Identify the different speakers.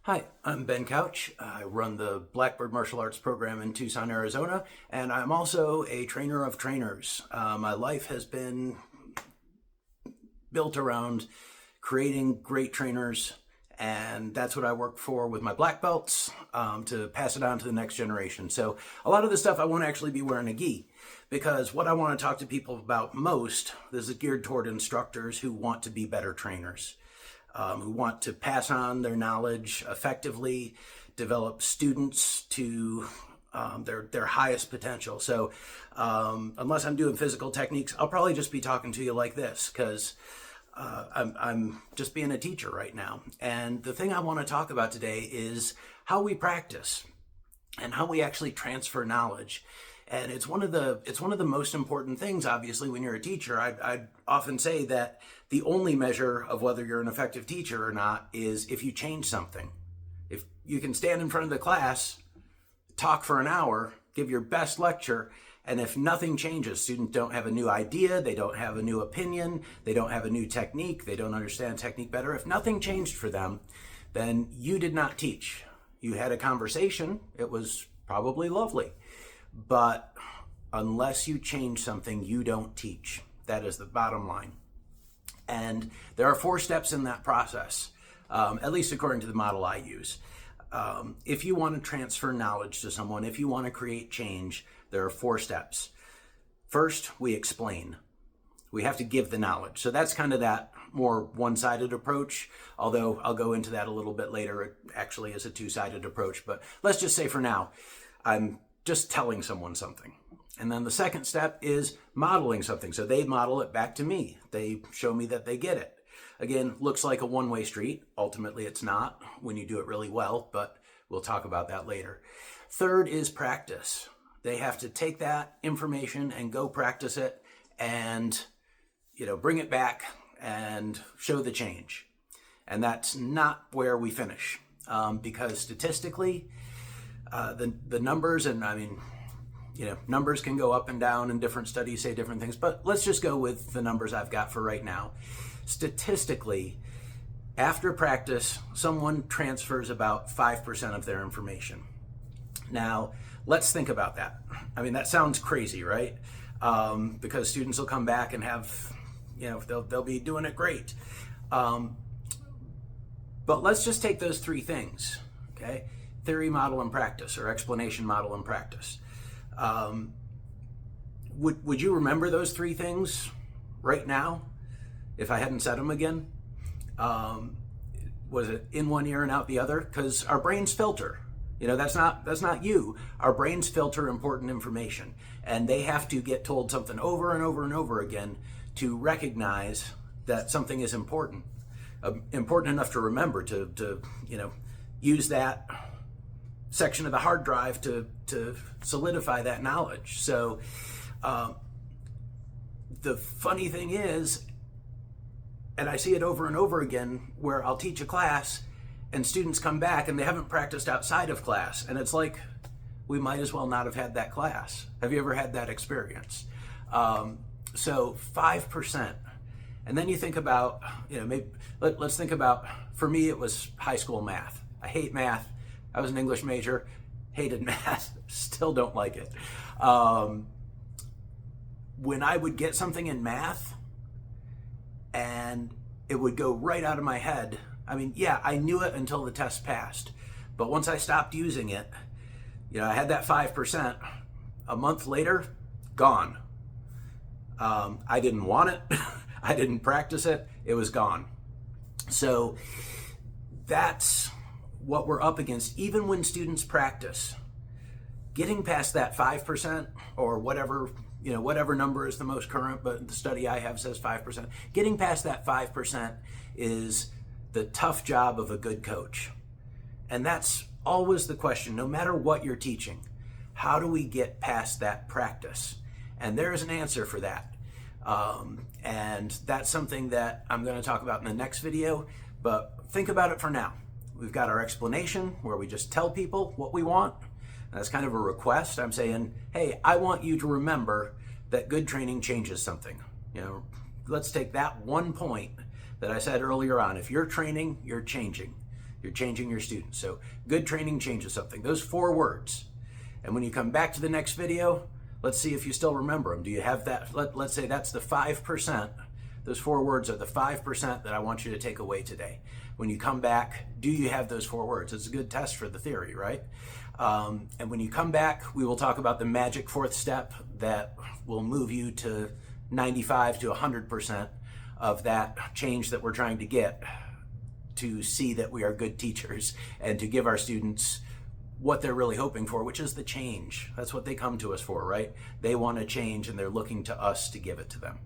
Speaker 1: Hi, I'm Ben Couch. I run the Blackbird Martial Arts program in Tucson, Arizona, and I'm also a trainer of trainers. My life has been built around creating great trainers, and that's what I work for with my black belts to pass it on to the next generation. So a lot of this stuff I won't actually be wearing a gi, because what I want to talk to people about most, this is geared toward instructors who want to be better trainers. Who want to pass on their knowledge effectively, develop students to their highest potential. So unless I'm doing physical techniques, I'll probably just be talking to you like this, because I'm just being a teacher right now. And the thing I want to talk about today is how we practice and how we actually transfer knowledge. And it's one of the most important things, obviously, when you're a teacher. I'd often say that the only measure of whether you're an effective teacher or not is if you change something. If you can stand in front of the class, talk for an hour, give your best lecture, and if nothing changes, students don't have a new idea, they don't have a new opinion, they don't have a new technique, they don't understand technique better. If nothing changed for them, then you did not teach. You had a conversation, it was probably lovely. But unless you change something, you don't teach. That is the bottom line. And there are 4 steps in that process, at least according to the model I use. If you want to transfer knowledge to someone, if you want to create change, there are 4 steps. First, we explain. We have to give the knowledge. So that's kind of that more one-sided approach, although I'll go into that a little bit later. It actually is a 2-sided approach. But let's just say for now, I'm just telling someone something. And then the second step is modeling something. So they model it back to me. They show me that they get it. Again, looks like a one-way street. Ultimately, it's not when you do it really well, but we'll talk about that later. Third is practice. They have to take that information and go practice it and, bring it back and show the change. And that's not where we finish, because statistically, the numbers, and numbers can go up and down and different studies say different things, but let's just go with the numbers I've got for right now. Statistically, after practice, someone transfers about 5% of their information. Now, let's think about that. That sounds crazy, right? Because students will come back and have, they'll be doing it great. But let's just take those 3 things, okay? Theory, model, and practice, or explanation, model, and practice. Would you remember those 3 things right now if I hadn't said them again? Was it in one ear and out the other? Because our brains filter. That's not you. Our brains filter important information, and they have to get told something over and over and over again to recognize that something is important enough to remember, to use that section of the hard drive to solidify that knowledge. So the funny thing is, and I see it over and over again, where I'll teach a class and students come back and they haven't practiced outside of class, and it's like, we might as well not have had that class. Have you ever had that experience? So 5%. And then you think about, maybe let's think about, for me it was high school math. I hate math. I was an English major, hated math, still don't like it. When I would get something in math and it would go right out of my head, I knew it until the test passed. But once I stopped using it, I had that 5%. A month later, gone. I didn't want it. I didn't practice it. It was gone. So that's what we're up against. Even when students practice, getting past that 5%, or whatever number is the most current, but the study I have says 5%. Getting past that 5% is the tough job of a good coach. And that's always the question, no matter what you're teaching. How do we get past that practice? And there's an answer for that. And that's something that I'm going to talk about in the next video, but think about it for now. We've got our explanation where we just tell people what we want. That's kind of a request. I'm saying, hey, I want you to remember that good training changes something. Let's take that one point that I said earlier on. If you're training, you're changing. You're changing your students. So good training changes something. Those 4 words. And when you come back to the next video, let's see if you still remember them. Do you have that? Let's say that's the 5%. Those 4 words are the 5% that I want you to take away today. When you come back, do you have those 4 words? It's a good test for the theory, right? And when you come back, we will talk about the magic 4th step that will move you to 95 to 100% of that change that we're trying to get, to see that we are good teachers and to give our students what they're really hoping for, which is the change. That's what they come to us for, right? They want to change and they're looking to us to give it to them.